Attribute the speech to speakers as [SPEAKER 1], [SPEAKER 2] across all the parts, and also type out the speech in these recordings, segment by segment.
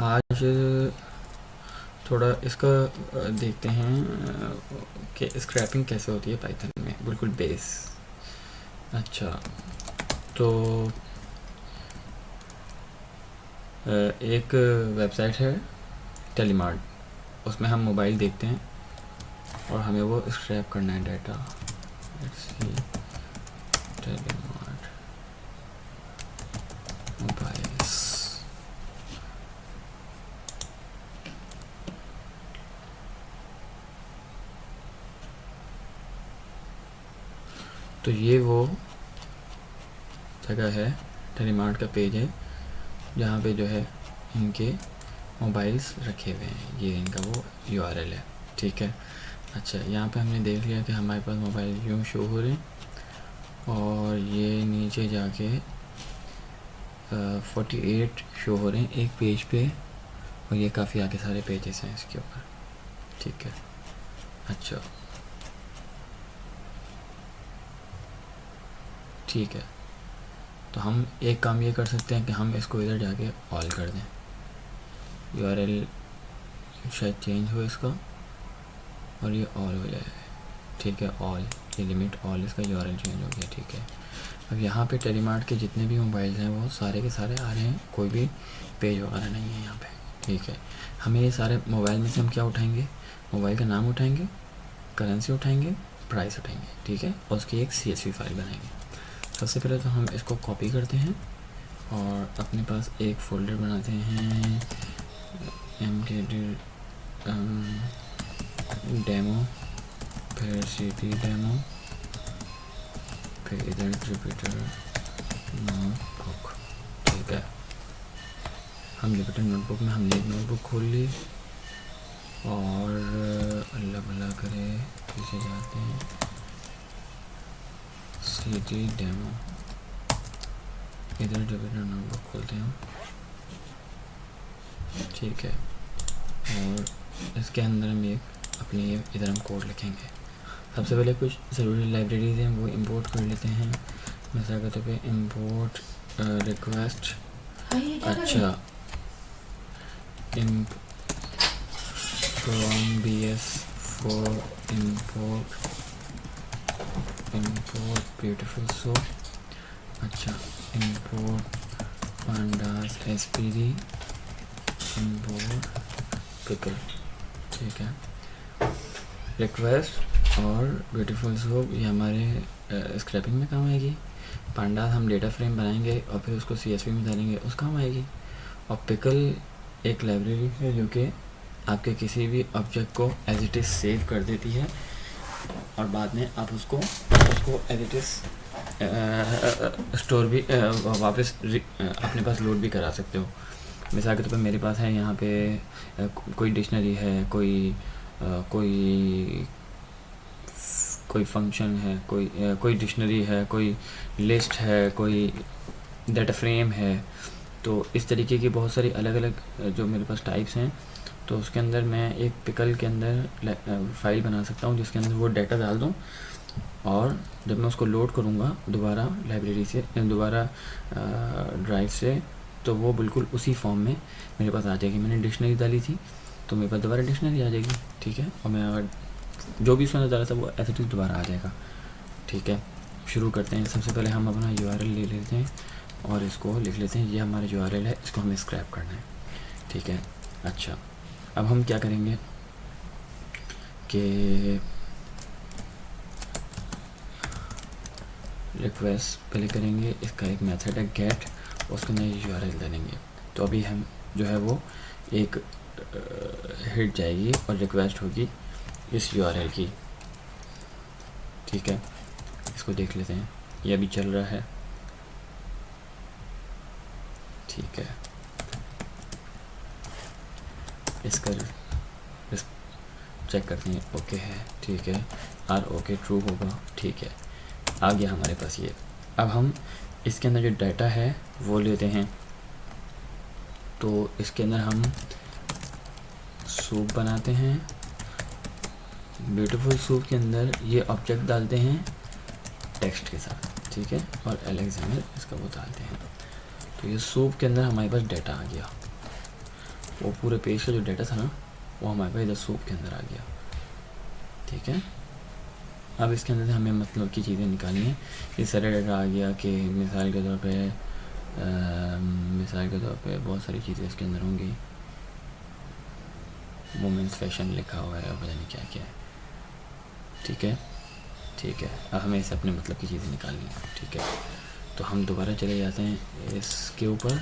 [SPEAKER 1] आज थोड़ा इसका देखते हैं कि स्क्रैपिंग कैसे होती है पाइथन में, बिल्कुल बेस। अच्छा, तो एक वेबसाइट है टेलीमार्ट, उसमें हम मोबाइल देखते हैं और हमें वो स्क्रैप करना है data. Let's see Telemart mobiles. तो ये वो जगह है, टेलीमार्ट का पेज है जहाँ पे जो है इनके मोबाइल्स रखे हुए हैं। ये इनका वो यूआरएल है, ठीक है। अच्छा, यहाँ पे हमने देख लिया कि हमारे पास मोबाइल यूँ शो हो रहे हैं और ये नीचे जाके 48 शो हो रहे हैं एक पेज पे, और ये काफ़ी आगे सारे पेजेस हैं इसके ऊपर, ठीक है। अच्छा, ठीक है, तो हम एक काम ये कर सकते हैं कि हम इसको इधर जाके ऑल कर दें। यूआरएल शायद चेंज हो इसका और ये ऑल हो जाए, ठीक है। ऑल, ये लिमिट ऑल, इसका यूआरएल चेंज हो गया, ठीक है। अब यहाँ पे टेलीमार्ट के जितने भी मोबाइल्स हैं वो सारे के सारे आ रहे हैं, कोई भी पेज वगैरह नहीं है यहाँ पे, ठीक है। हमें ये सारे मोबाइल में से हम क्या उठाएंगे? मोबाइल का नाम उठाएंगे, करेंसी उठाएंगे, प्राइस उठाएंगे, ठीक है, और उसकी एक CSV फाइल बनाएंगे। सबसे पहले तो हम इसको कॉपी करते हैं और अपने पास एक फ़ोल्डर बनाते हैं, डेमो, फिर cp डेमो, फिर इधर जुपिटर नोटबुक, ठीक है। हम जुपिटर नोटबुक में हमने एक नोटबुक खोल ली और अल्लाह भला करे पीछे जाते हैं, cd डेमो, इधर जुपिटर नोटबुक खोलते हैं, ठीक है। और इसके अंदर हम एक अपनी इधर हम कोड लिखेंगे। सबसे पहले कुछ ज़रूरी लाइब्रेरीज हैं वो इंपोर्ट कर लेते हैं। मिसाल के तौर पे इंपोर्ट रिक्वेस्ट, अच्छा, from BS4 import beautiful soup, अच्छा, import pandas spd, import pickle, ठीक है। रिक्वेस्ट और ब्यूटीफुल सोप ये हमारे स्क्रैपिंग में काम आएगी। पांडास हम डेटा फ्रेम बनाएंगे और फिर उसको CSV में डालेंगे, उस काम आएगी। और पिकल एक लाइब्रेरी है जो कि आपके किसी भी ऑब्जेक्ट को एज इट इज़ सेव कर देती है और बाद में आप उसको एज इट इज़ स्टोर भी वापस अपने पास लोड भी करा सकते हो। मिसाल के तौर पर मेरे पास है यहाँ पे कोई डिक्शनरी है, कोई फंक्शन है, कोई डिक्शनरी है, कोई लिस्ट है, कोई डाटा फ्रेम है। तो इस तरीके की बहुत सारी अलग अलग जो मेरे पास टाइप्स हैं, तो उसके अंदर मैं एक पिकल के अंदर फ़ाइल बना सकता हूँ जिसके अंदर वो डाटा डाल दूँ, और जब मैं उसको लोड करूँगा दोबारा लाइब्रेरी से, दोबारा ड्राइव से, तो वो बिल्कुल उसी फॉर्म में मेरे पास आ जाएगी। मैंने डिक्शनरी डाली थी तो मेरे पास दोबारा डिक्शनरी आ जाएगी, ठीक है। और मैं अगर जो भी उसमें डाला था वो एज इट इज़ दोबारा आ जाएगा, ठीक है। शुरू करते हैं। सबसे पहले हम अपना URL ले लेते हैं और इसको लिख लेते हैं, ये हमारा URL है, इसको हमें स्क्रैप करना है, ठीक है। अच्छा, अब हम क्या करेंगे कि रिक्वेस्ट पहले करेंगे, इसका एक मेथड है गेट, उसके अंदर URL डालेंगे। तो अभी हम जो है वो एक हिट जाएगी और रिक्वेस्ट होगी इस URL की, ठीक है। इसको देख लेते हैं, ये अभी चल रहा है, ठीक है। इसका चेक करते हैं, ओके है, ठीक है, ओके ट्रू होगा, ठीक है। आ गया हमारे पास ये। अब हम इसके अंदर जो डाटा है वो लेते हैं, तो इसके अंदर हम सूप बनाते हैं। ब्यूटीफुल सूप के अंदर ये ऑब्जेक्ट डालते हैं टेक्स्ट के साथ, ठीक है, और एलेक्जेंडर इसका वो डालते हैं। तो ये सूप के अंदर हमारे पास डाटा आ गया। वो पूरे पेज का जो डाटा था ना वो हमारे पास इधर सूप के अंदर आ गया। ठीक है, अब इसके अंदर से हमें मतलब की चीज़ें निकालनी है। ये सारा डाटा आ गया कि मिसाल के तौर पे बहुत सारी चीज़ें इसके अंदर होंगी। वुमेंस फैशन लिखा हुआ है और पता नहीं क्या क्या है। ठीक है, ठीक है, अब हमें इसे अपने मतलब की चीज़ें निकालनी है। ठीक है, तो हम दोबारा चले जाते हैं इसके ऊपर।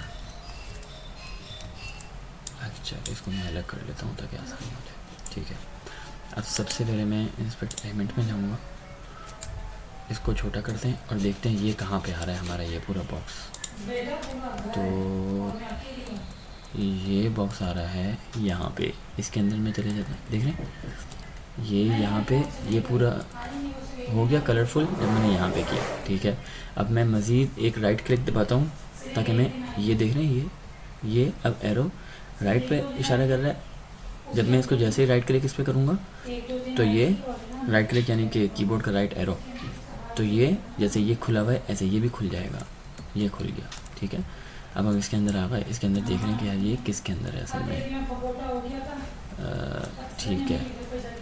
[SPEAKER 1] अच्छा, इसको मैं अलग कर लेता हूँ ताकि आसानी हो जाए। ठीक है, अब सबसे पहले मैं इंस्पेक्ट एलिमेंट में जाऊँगा, इसको छोटा करते हैं और देखते हैं ये कहाँ पे आ रहा है हमारा ये पूरा बॉक्स। तो ये बॉक्स आ रहा है यहाँ पे, इसके अंदर में चले जाते हैं। देख रहे हैं ये यहाँ पे ये पूरा हो गया कलरफुल जब मैंने यहाँ पे किया। ठीक है, अब मैं मज़ीद एक राइट क्लिक दबाता हूँ ताकि मैं ये देख रहे हैं ये अब एरो राइट पे इशारा कर रहा है। जब मैं इसको जैसे ही राइट क्लिक इस पर करूँगा तो ये राइट क्लिक यानी कि कीबोर्ड का राइट एरो, तो ये जैसे ये खुला हुआ है ऐसे ये भी खुल जाएगा। ये खुल गया। ठीक है, अब हम इसके अंदर आ गए। इसके अंदर देख रहे हैं कि यार ये किसके अंदर है असल में। ठीक है,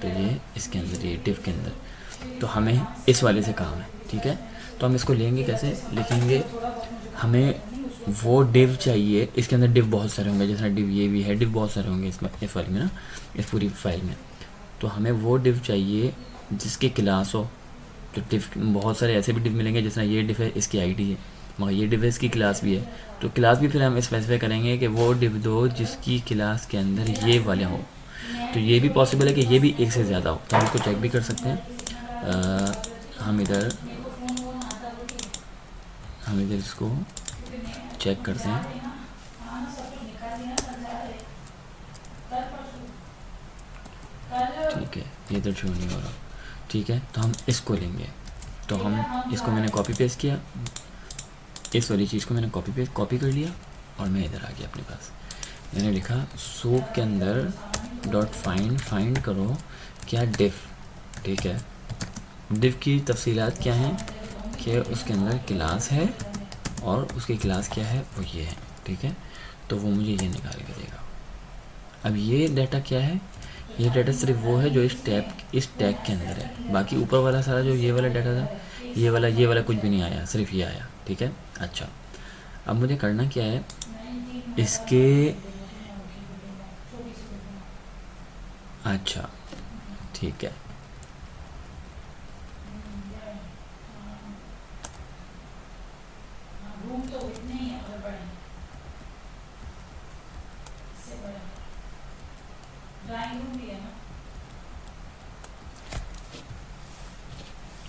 [SPEAKER 1] तो ये इसके अंदर ये डिव के अंदर, तो हमें इस वाले से काम है। ठीक है, तो हम इसको लेंगे कैसे, लिखेंगे हमें वो डिव चाहिए। इसके अंदर डिव बहुत सारे होंगे, जैसा डिव ये भी है, डिव बहुत सारे होंगे इसमें इस फाइल में ना, इस पूरी फाइल में। तो हमें वो डिव चाहिए जिसकी क्लास हो। तो डिव बहुत सारे ऐसे भी डिव मिलेंगे, जैसा ये डिव है इसकी आईडी है, मगर ये डिव है इसकी क्लास भी है। तो क्लास भी फिर हम स्पेसिफाई करेंगे कि वो डिव दो जिसकी क्लास के अंदर ये वाले हो। तो ये भी पॉसिबल है कि ये भी एक से ज़्यादा हो, तो हम इसको चेक भी कर सकते हैं। हम इधर इसको चेक करते हैं। ठीक है, ये इधर शो नहीं हो रहा। ठीक है, तो हम इसको लेंगे। तो हम इसको मैंने कॉपी पेस्ट किया, इस वाली चीज़ को मैंने कॉपी कर लिया और मैं इधर आ गया अपने पास। मैंने लिखा सूप के अंदर डॉट फाइंड करो क्या डिव। ठीक है, डिव की तफसीलात क्या हैं कि उसके अंदर क्लास है और उसकी क्लास क्या है वो ये है। ठीक है, तो वो मुझे ये निकाल के देगा। अब ये डाटा क्या है, ये डाटा सिर्फ वो है जो इस टैग के अंदर है। बाकी ऊपर वाला सारा जो ये वाला डाटा था, ये वाला कुछ भी नहीं आया, सिर्फ ये आया। ठीक है, अच्छा, अब मुझे करना क्या है, इसके अच्छा ठीक है,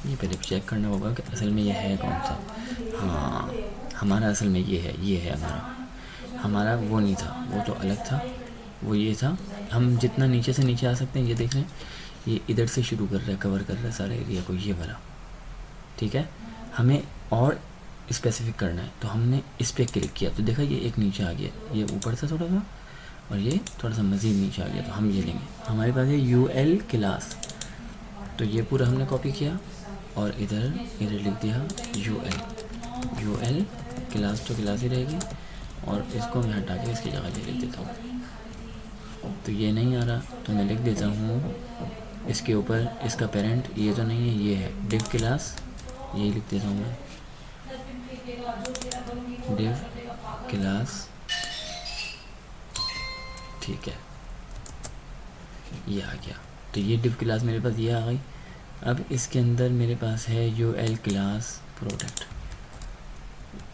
[SPEAKER 1] ये पहले चेक करना होगा कि असल में ये है कौन सा। हाँ, हमारा असल में ये है हमारा वो नहीं था, वो तो अलग था, वो ये था। हम जितना नीचे से नीचे आ सकते हैं, ये देख रहे हैं ये इधर से शुरू कर रहा है, कवर कर रहा है सारे एरिया को, ये वाला। ठीक है, हमें और स्पेसिफिक करना है, तो हमने इस पर क्लिक किया तो देखा ये एक नीचे आ गया, ये ऊपर से थोड़ा सा और ये थोड़ा सा मज़ीद नीचे आ गया। तो हम ये लेंगे, हमारे पास है UL क्लास, तो ये पूरा हमने कॉपी किया और इधर लिख दिया UL क्लास, तो क्लास ही रहेगी। और इसको मैं हटा के इसकी जगह ये लिख देता हूँ। तो ये नहीं आ रहा तो मैं लिख देता हूँ इसके ऊपर इसका पेरेंट, ये तो नहीं है, ये है डिव क्लास, यही लिख देता हूँ मैं, डिव क्लास। ठीक है, ये आ गया। तो ये डिव क्लास मेरे पास ये आ गई। अब इसके अंदर मेरे पास है UL class product,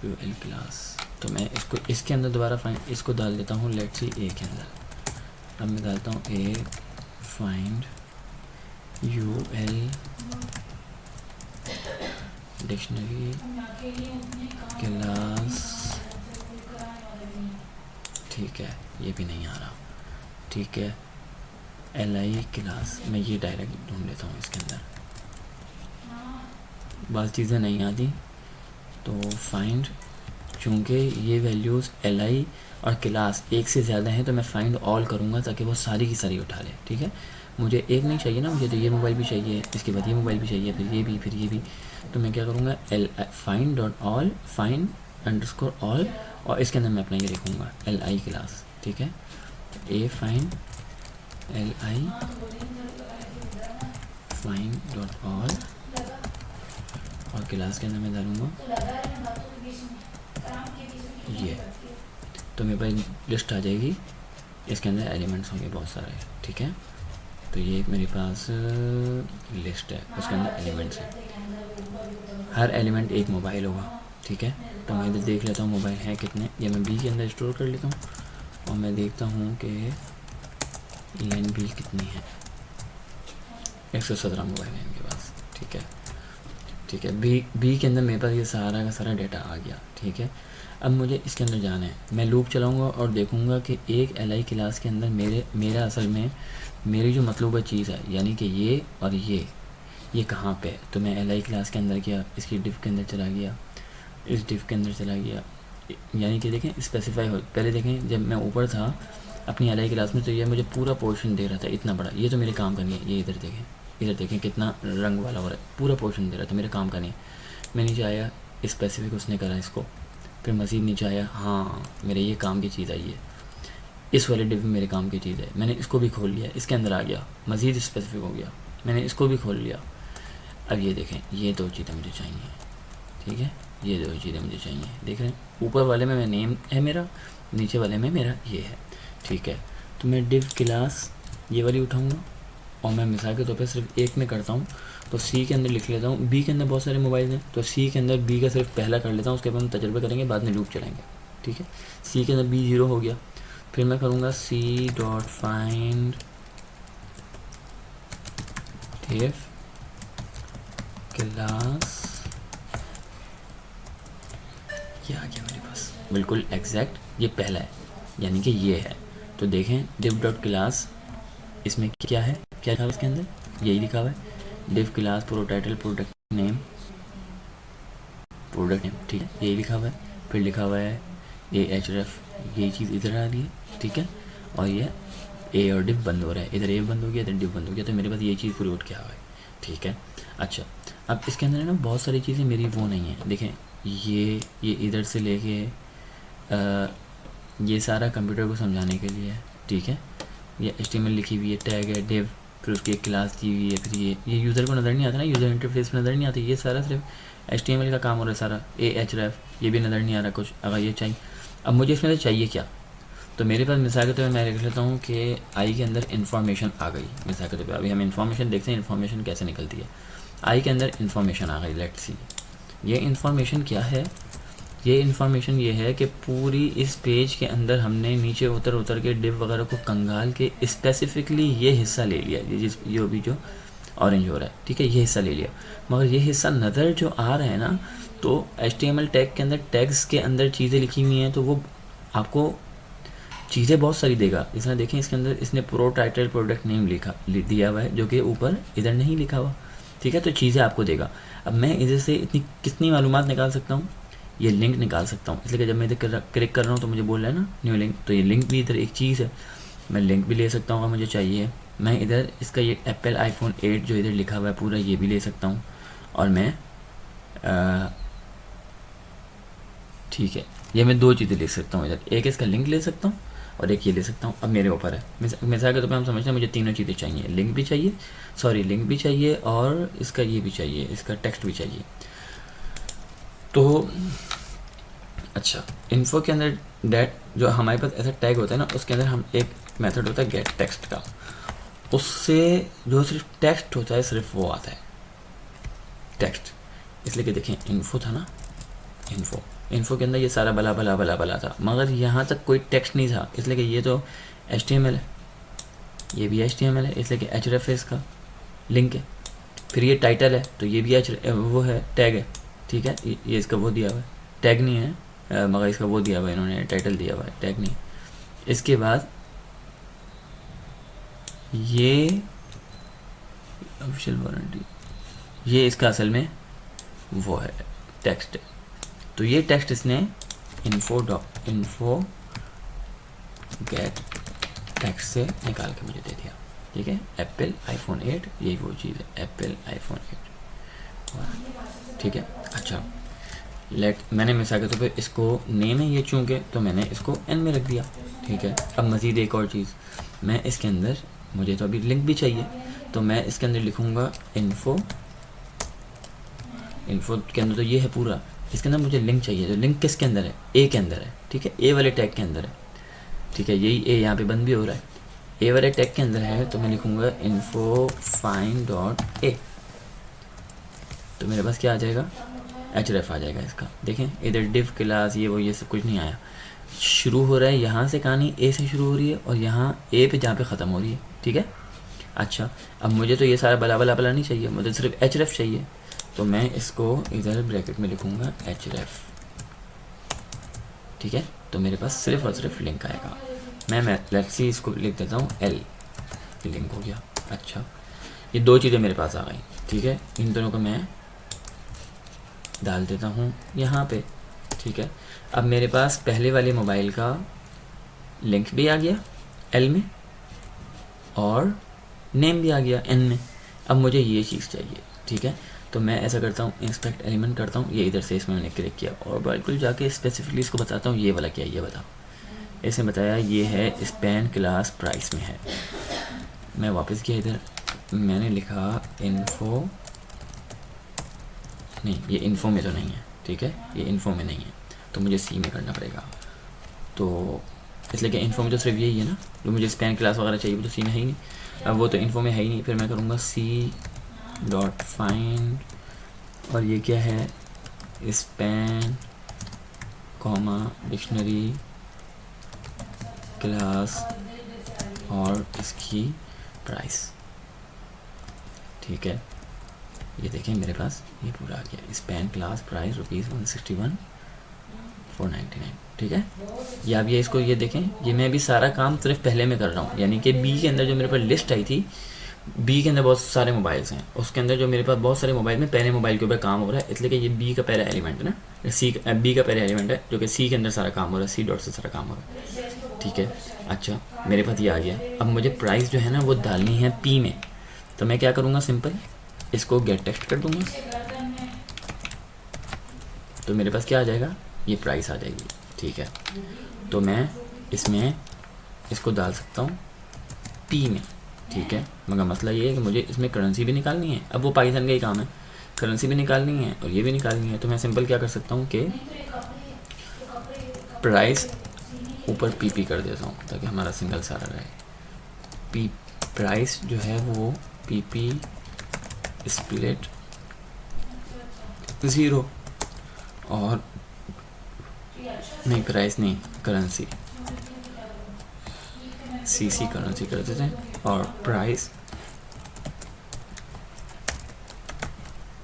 [SPEAKER 1] UL class. तो मैं इसको इसके अंदर दोबारा इसको डाल देता हूँ, लेट्स सी A के अंदर। अब मैं डालता हूँ A find UL dictionary class. ठीक है, ये भी नहीं आ रहा। ठीक है, LI क्लास, मैं ये डायरेक्ट ढूंढ लेता हूँ इसके अंदर, बात चीज़ें नहीं आती। तो फाइंड, चूँकि ये वैल्यूज़ LI और क्लास एक से ज़्यादा हैं तो मैं फाइंड ऑल करूँगा ताकि वो सारी की सारी उठा ले। ठीक है, मुझे एक नहीं चाहिए ना, मुझे तो ये मोबाइल भी चाहिए, इसके बाद ये मोबाइल भी चाहिए, फिर ये भी। तो मैं क्या करूँगा, find dot all, find underscore all, और इसके अंदर मैं अपना ये लिखूँगा LI क्लास। ठीक है, a fine L I fine dot all, और क्लास के अंदर मैं डालूँगा ये, तो मेरे पास लिस्ट आ जाएगी, इसके अंदर एलिमेंट्स होंगे बहुत सारे, ठीक है। तो ये मेरे पास लिस्ट है, उसके अंदर एलिमेंट्स हैं, हर एलिमेंट एक मोबाइल होगा, ठीक है। तो मैं इधर देख लेता हूँ मोबाइल हैं कितने, ये मैं बी के अंदर स्टोर कर लेता हूँ और मैं देखता हूँ कि लाइन बी कितनी है। 117 मोबाइल हैं इनके पास, ठीक है, ठीक है। बी के अंदर मेरे पास ये सारा का सारा डेटा आ गया, ठीक है। अब मुझे इसके अंदर जाना है, मैं लूप चलाऊंगा और देखूंगा कि एक एल क्लास के अंदर मेरा असल में मेरी जो मतलूबा चीज़ है, यानी कि ये और ये कहाँ पे है। तो मैं एल क्लास के अंदर गया, इसकी डिफ के अंदर चला गया, इस डिफ के अंदर चला गया, यानी कि देखें स्पेसिफाई हो, पहले देखें जब मैं ऊपर था अपनी एल क्लास में तो ये मुझे पूरा पोर्शन दे रहा था इतना बड़ा, ये तो मेरे काम का नहीं है। ये इधर देखें कितना रंग वाला हो रहा है, पूरा पोर्शन दे रहा था, मेरे काम का नहीं। मैं नीचे आया, स्पेसिफिक उसने करा इसको, फिर मज़ीद नीचे आया, हाँ मेरे ये काम की चीज़ आई है, इस वाले डिव में मेरे काम की चीज़ है, मैंने इसको भी खोल लिया, इसके अंदर आ गया, मज़ीद स्पेसिफिक हो गया, मैंने इसको भी खोल लिया। अब ये देखें, ये दो चीज़ें मुझे चाहिए, ठीक है, ये दो चीज़ें मुझे चाहिए, देख रहे हैं ऊपर वाले में नेम है मेरा, नीचे वाले में मेरा ये है, ठीक है। तो मैं डिव क्लास ये वाली उठाऊँगा और मैं मिसाल के तौर पे सिर्फ एक में करता हूँ, तो सी के अंदर लिख लेता हूँ, बी के अंदर बहुत सारे मोबाइल हैं तो सी के अंदर बी का सिर्फ पहला कर लेता हूँ, उसके बाद हम तजर्बा करेंगे, बाद में लूप चलाएंगे, ठीक है। सी के अंदर बी 0 हो गया, फिर मैं करूँगा C dot find div class, ये आ गया मेरे पास बिल्कुल एग्जैक्ट, ये पहला है यानी कि ये है। तो देखें डिव डॉट क्लास, इसमें क्या है, क्या लिखा है इसके अंदर, यही लिखा हुआ है डिव क्लास प्रोटाइटल प्रोडक्ट नेम, ठीक है, यही लिखा हुआ है। फिर लिखा हुआ है ए एच रेफ, यही चीज़ इधर आ रही है, ठीक है, और ये ए और डिव बंद हो रहा है, इधर ए बंद हो गया, इधर डिव बंद हो गया, तो मेरे पास ये चीज़ पूरी उठ के आ हुआ है, ठीक है। अच्छा, अब इसके अंदर ना बहुत सारी चीज़ें मेरी वो नहीं है, देखें ये इधर से लेके ये सारा कंप्यूटर को समझाने के लिए है, ठीक है। ये HTML लिखी हुई है, टैग है, डिव, फिर उसकी एक क्लास दी हुई है, फिर ये यूज़र को नज़र नहीं आता ना, यूज़र इंटरफेस में नज़र नहीं आता, ये सारा सिर्फ HTML का काम हो रहा है सारा, AHREF ये भी नज़र नहीं आ रहा कुछ। अगर ये चाहिए, अब मुझे इसमें से चाहिए क्या, तो मेरे पास मिसाल के तौर पर मैं लिख लेता हूँ कि आई के अंदर इन्फॉर्मेशन आ गई, मिसाल के तौर पर अभी हम इन्फॉर्मेशन देखते हैं इन्फॉर्मेशन कैसे निकलती है। आई के अंदर इन्फॉर्मेशन आ गई, लेट्स सी ये इन्फॉर्मेशन क्या है। ये इन्फॉर्मेशन ये है कि पूरी इस पेज के अंदर हमने नीचे उतर के डिव वगैरह को कंगाल के स्पेसिफिकली ये हिस्सा ले लिया, ये अभी जो ऑरेंज हो रहा है, ठीक है, ये हिस्सा ले लिया, मगर ये हिस्सा नज़र जो आ रहा है ना, तो HTML टैग के अंदर टैग्स के अंदर चीज़ें लिखी हुई हैं, तो वो आपको चीज़ें बहुत सारी देगा। इसमें देखें इसके अंदर इसने प्रो टाइटल प्रोडक्ट नेम दिया हुआ है, जो कि ऊपर इधर नहीं लिखा हुआ, ठीक है, तो चीज़ें आपको देगा। अब मैं इधर से इतनी कितनी मालूमात निकाल सकता हूँ, ये लिंक निकाल सकता हूँ, इसलिए कि जब मैं इधर क्लिक कर रहा हूँ तो मुझे बोल रहा है ना न्यू लिंक, तो ये लिंक भी इधर एक चीज़ है, मैं लिंक भी ले सकता हूँ अगर मुझे चाहिए। मैं इधर इसका ये एप्पल iPhone 8 जो इधर लिखा हुआ है पूरा, ये भी ले सकता हूँ, और मैं ठीक है, ये मैं दो चीज़ें ले सकता हूँ इधर, एक इसका लिंक ले सकता हूँ और एक ये ले सकता हूँ। अब मेरे ऊपर है, मिसाल के तौर पर हम समझते हैं मुझे तीनों चीज़ें चाहिए, लिंक भी चाहिए और इसका ये भी चाहिए, इसका टेक्स्ट भी चाहिए। तो अच्छा, इन्फो के अंदर डेट जो हमारे पास ऐसा टैग होता है ना, उसके अंदर हम एक मेथड होता है गेट टेक्स्ट का, उससे जो सिर्फ टेक्स्ट होता है सिर्फ वो आता है टेक्स्ट। इसलिए कि देखें इन्फो था ना, इन्फो के अंदर ये सारा भला था, मगर यहाँ तक कोई टेक्स्ट नहीं था, इसलिए कि ये तो HTML है, ये भी HTML है, इसलिए कि href है, इसका लिंक है। फिर ये टाइटल है, तो ये भी वो है, टैग है, ठीक है, ये इसका वो दिया हुआ है, टैग नहीं है मगर इसका वो दिया हुआ है, इन्होंने टाइटल दिया हुआ है, टैग नहीं। इसके बाद ये ऑफिशियल वारंटी, ये इसका असल में वो है टेक्स्ट है, तो ये टेक्स्ट इसने इन्फो गेट टेक्स्ट से निकाल के मुझे दे दिया, ठीक है। एप्पल iPhone 8 यही वो चीज़ है, एप्पल iPhone 8, ठीक है। अच्छा, मैंने मिसाल के तौर पे इसको नेम है ये चूँकि, तो मैंने इसको n में रख दिया, ठीक है। अब मज़ीद एक और चीज़, मैं इसके अंदर, मुझे तो अभी लिंक भी चाहिए, तो मैं इसके अंदर लिखूँगा इन्फो के अंदर, तो ये है पूरा, इसके अंदर मुझे लिंक चाहिए। जो लिंक किसके अंदर है? ए के अंदर है, ठीक है, ए वाले टैग के अंदर है, ठीक है। यही ए यहाँ पे बंद भी हो रहा है, ए वाले टैग के अंदर है, तो मैं लिखूँगा इन्फो फाइन डॉट ए, तो मेरे पास क्या आ जाएगा? href आ जाएगा इसका। देखें इधर डिव क्लास ये वो ये सब कुछ नहीं आया, शुरू हो रहा है यहाँ से, कहानी ए से शुरू हो रही है और यहाँ ए पे जहाँ पे ख़त्म हो रही है, ठीक है। अच्छा, अब मुझे तो ये सारा बला बला बला नहीं चाहिए, मुझे सिर्फ href चाहिए, तो मैं इसको इधर ब्रैकेट में लिखूँगा href, ठीक है। तो मेरे पास सिर्फ और सिर्फ लिंक आएगा। मैं लेट्स सी इसको लिख देता हूँ एल, लिंक हो गया। अच्छा, ये दो चीज़ें मेरे पास आ गई, ठीक है। इन दोनों को मैं डाल देता हूँ यहाँ पे, ठीक है। अब मेरे पास पहले वाले मोबाइल का लिंक भी आ गया एल में और नेम भी आ गया एन में। अब मुझे ये चीज़ चाहिए, ठीक है। तो मैं ऐसा करता हूँ, इंस्पेक्ट एलिमेंट करता हूँ, ये इधर से इसमें मैंने क्लिक किया और बिल्कुल जाके स्पेसिफिकली इसको बताता हूँ ये वाला क्या है, ये बताओ। इसने बताया ये है स्पैन क्लास प्राइस में है। मैं वापस किया इधर, मैंने लिखा इन्फो, नहीं ये इन्फो में तो नहीं है, ठीक है, ये इन्फो में नहीं है, तो मुझे सी में करना पड़ेगा। तो इसलिए कि इन्फो में तो सिर्फ यही है ना, जो मुझे स्पैन क्लास वगैरह चाहिए वो तो सी में है ही नहीं, अब वो तो इन्फो में है ही नहीं। फिर मैं करूँगा सी डॉट फाइंड, और ये क्या है? स्पैन कॉमा डिक्शनरी क्लास और इसकी प्राइस, ठीक है। ये देखें मेरे पास ये पूरा आ गया, स्पैन क्लास प्राइस ₹161,499, ठीक है। या अब ये इसको ये देखें, ये मैं भी सारा काम सिर्फ पहले में कर रहा हूँ, यानी कि बी के अंदर जो मेरे पास लिस्ट आई थी, बी के अंदर बहुत सारे मोबाइल्स हैं, उसके अंदर जो मेरे पास बहुत सारे मोबाइल में पहले मोबाइल के ऊपर काम हो रहा है, इसलिए कि ये बी का पहला एलिमेंट है ना, सी बी का पहला एलिमेंट है, जो कि सी के अंदर सारा काम हो रहा है, सी डॉट से सारा काम हो रहा है, ठीक है। अच्छा, मेरे पास ये आ गया। अब मुझे प्राइस जो है ना वो डालनी है पी में, तो मैं क्या करूँगा, सिंपल इसको गेट टेक्स्ट कर दूँगा, तो मेरे पास क्या आ जाएगा? ये प्राइस आ जाएगी, ठीक है। तो मैं इसमें इसको डाल सकता हूँ पी में, ठीक है। मगर मसला ये है कि मुझे इसमें करेंसी भी निकालनी है। अब वो पाकिस्तान का ही काम है, करेंसी भी निकालनी है और ये भी निकालनी है। तो मैं सिंपल क्या कर सकता हूँ कि प्राइस ऊपर पी कर देता हूँ ताकि हमारा सिंगल सारा रहे। पी प्राइस जो है वो पी स्प्लिट 0, और नहीं प्राइस नहीं, करेंसी, सीसी करेंसी कर देते हैं, और प्राइस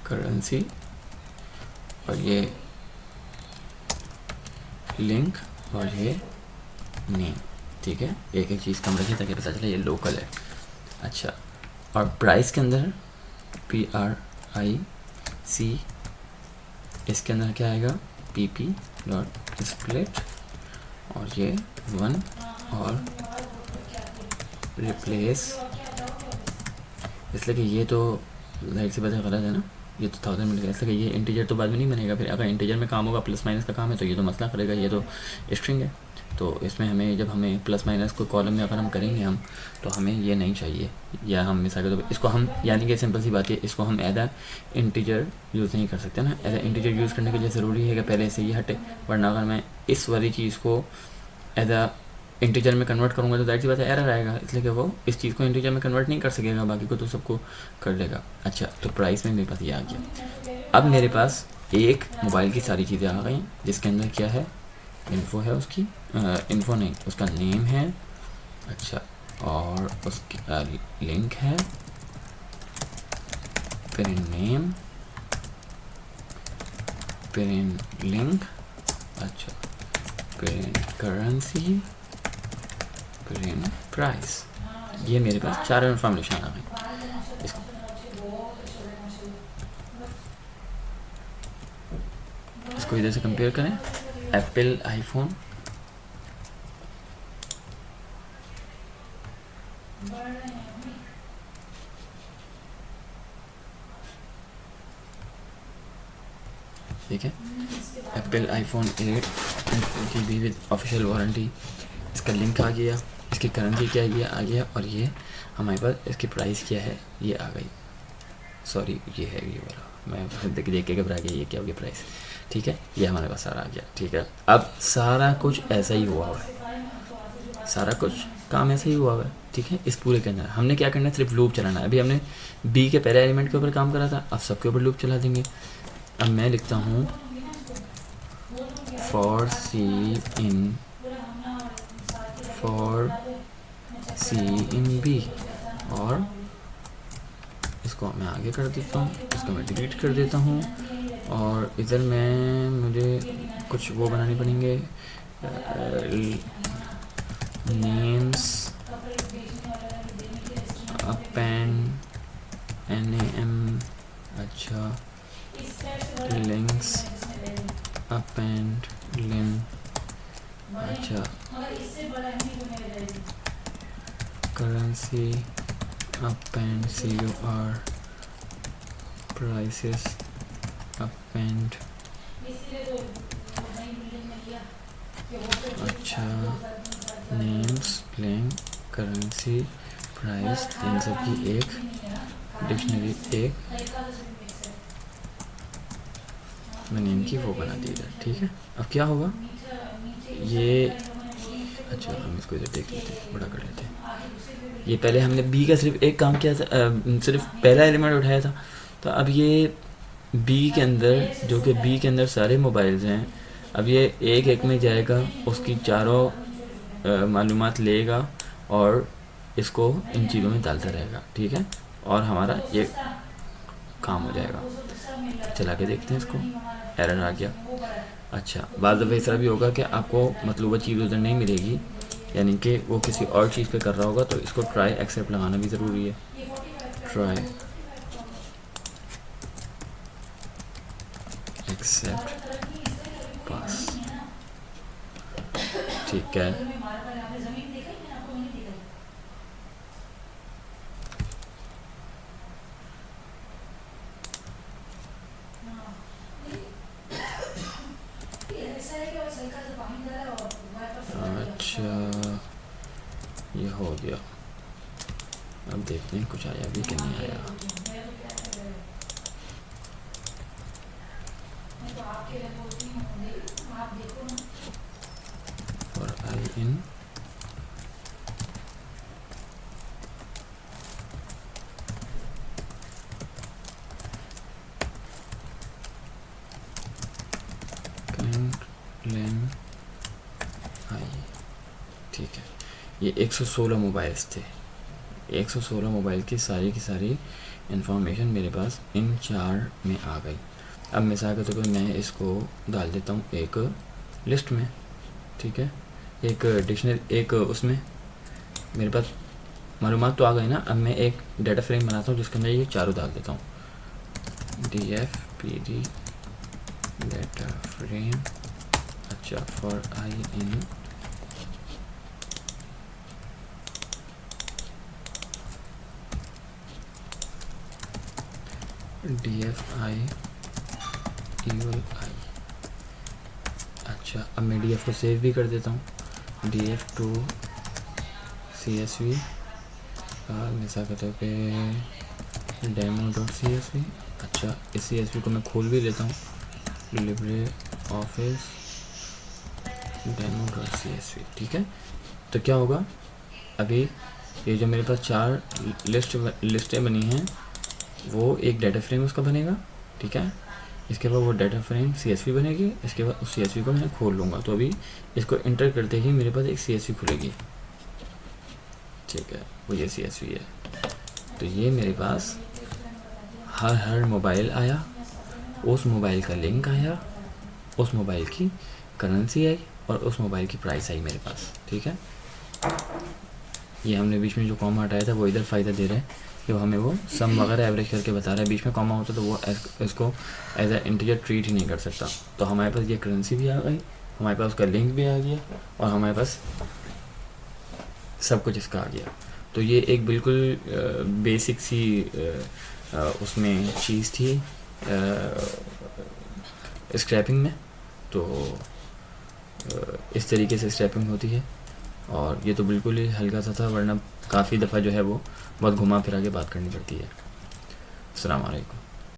[SPEAKER 1] करेंसी, और ये लिंक और ये नेम, ठीक है। एक एक चीज़ कम रखिए ताकि पता चले ये लोकल है। अच्छा, और प्राइस के अंदर PRIC, इसके अंदर क्या आएगा? PP डॉट स्प्लिट, और ये 1, और रिप्लेस, इसलिए कि ये तो लाइक से बात गलत है ना, ये तो 1000 मिल गया, इसलिए कि ये इंटीजर तो बाद में नहीं बनेगा। फिर अगर इंटीजर में काम होगा, प्लस माइनस का काम है, तो ये तो मसला करेगा, ये तो स्ट्रिंग है। तो इसमें हमें, जब हमें प्लस माइनस को कॉलम में अगर हम करेंगे हम, तो हमें ये नहीं चाहिए, या हम मिसाल के तौर पर इसको हम, यानी कि सिंपल सी बात है, इसको हम एज अ इंटीजर यूज़ नहीं कर सकते ना। एज अ इंटीजर यूज़ करने के लिए ज़रूरी है कि पहले से ये हटे, वरना अगर मैं इस वाली चीज़ को एज अ इंटीजर में कन्वर्ट करूँगा तो जाहिर सी बात है एरर आएगा, इसलिए कि वो इस चीज़ को इंटीजर में कन्वर्ट नहीं कर सकेगा, बाकी को तो सबको कर लेगा। अच्छा, तो प्राइस में मेरे पास ये आ गया। अब मेरे पास एक मोबाइल की सारी चीज़ें आ गई, जिसके अंदर क्या है? इन्फो है उसकी, इन्फो नहीं, उसका नेम है, अच्छा, और उसकी लिंक है, फिर नेम, फिर लिंक, अच्छा, फिर करेंसी, फिर प्राइस। ये मेरे पास 4 इन्फॉर्मेशन आ गई। इसको इधर से कंपेयर करें, एप्पल आईफोन, ठीक है, एप्पल आईफोन 8 की भी विद ऑफिशियल वारंटी, इसका लिंक आ गया, इसकी करेंसी क्या आ गया और ये हमारे पास इसकी प्राइस क्या है ये आ गई। सॉरी ये है ये वाला, मैं देख के घबरा गया, ये क्या हो गया प्राइस। ठीक है, ये हमारे पास सारा आ गया। ठीक है, अब सारा कुछ ऐसा ही हुआ है, सारा कुछ काम ऐसे ही हुआ है। ठीक है, इस पूरे के अंदर हमने क्या करना है, सिर्फ लूप चलाना है। अभी हमने बी के पहले एलिमेंट के ऊपर काम करा था, अब सबके ऊपर लूप चला देंगे। अब मैं लिखता हूँ फॉर सी इन बी, और इसको मैं आगे कर देता हूँ, इसको मैं डिलीट कर देता हूँ। और इधर मैं मुझे कुछ वो बनाने पड़ेंगे, नेम्स अपेंड NAM, अच्छा लिंक्स अपेंड लिन, अच्छा currency append CUR, prices append, अच्छा नेम्स लिंक करेंसी प्राइस, इन सब की एक डिक्शनरी, एक मैंने इनकी वो बना दी इधर। ठीक है, अब क्या होगा ये, अच्छा हम इसको इधर देख लेते हैं, बड़ा कर लेते हैं। ये पहले हमने बी का सिर्फ एक काम किया था, सिर्फ पहला एलिमेंट उठाया था। तो अब ये बी के अंदर, जो कि बी के अंदर सारे मोबाइल्स हैं, अब ये एक एक में जाएगा, उसकी चारों मालूमात लेगा और इसको इन चीज़ों में डालता रहेगा। ठीक है, और हमारा ये काम हो जाएगा। चला के देखते हैं इसको, एरर आ गया। अच्छा, बाद दफ़ा इस तरह भी होगा कि आपको मतलूबा चीज़ उधर नहीं मिलेगी, यानी कि वो किसी और चीज़ पे कर रहा होगा, तो इसको ट्राई एक्सेप्ट लगाना भी ज़रूरी है। ट्राई एक्सेप्ट पास, ठीक है। अच्छा ये हो गया, अब देखते हैं कुछ आया भी कि नहीं आया। और आई इन लेन आई, ठीक है। ये 116 मोबाइल्स थे, 116 मोबाइल की सारी इंफॉर्मेशन मेरे पास इन 4 में आ गई। अब मिसाल के तौर पर मैं इसको डाल देता हूँ एक लिस्ट में। ठीक है, एक डिक्शनरी, एक उसमें मेरे पास मालूमात तो आ गई ना। अब मैं एक डाटा फ्रेम बनाता हूँ जिसके अंदर ये चारों डाल देता हूँ, DFPD डाटा फ्रेम। अच्छा, for I in DFI equal I। अच्छा, अब मैं DF को सेव भी कर देता हूँ, DF to CSV, मिसाल के तौर पे demo.csv। अच्छा, इस CSV को मैं खोल भी लेता हूँ, लिब्रे ऑफिस demo.csv। ठीक है, तो क्या होगा, अभी ये जो मेरे पास 4 लिस्टें बनी हैं, वो एक डाटा फ्रेम उसका बनेगा। ठीक है, इसके बाद वो डाटा फ्रेम CSV बनेगी, इसके बाद उस CSV को मैं खोल लूँगा। तो अभी इसको इंटर करते ही मेरे पास एक CSV खुलेगी। ठीक है, वो ये CSV है। तो ये मेरे पास हर मोबाइल आया, उस मोबाइल का लिंक आया, उस मोबाइल की करेंसी आई और उस मोबाइल की प्राइस आई मेरे पास। ठीक है, ये हमने बीच में जो कॉमा हटाया था वो इधर फ़ायदा दे रहा है कि वो हमें वो सम वगैरह एवरेज करके बता रहा है। बीच में कॉमा होता तो वो इसको एज ए इंटीजर ट्रीट ही नहीं कर सकता। तो हमारे पास ये करेंसी भी आ गई, हमारे पास उसका लिंक भी आ गया और हमारे पास सब कुछ इसका आ गया। तो ये एक बिल्कुल बेसिक सी उसमें चीज़ थी स्क्रैपिंग में। तो इस तरीके से स्क्रैपिंग होती है। और ये तो बिल्कुल ही हल्का सा था, वरना काफ़ी दफ़ा जो है वो बहुत घुमा फिरा के बात करनी पड़ती है। अस्सलाम वालेकुम।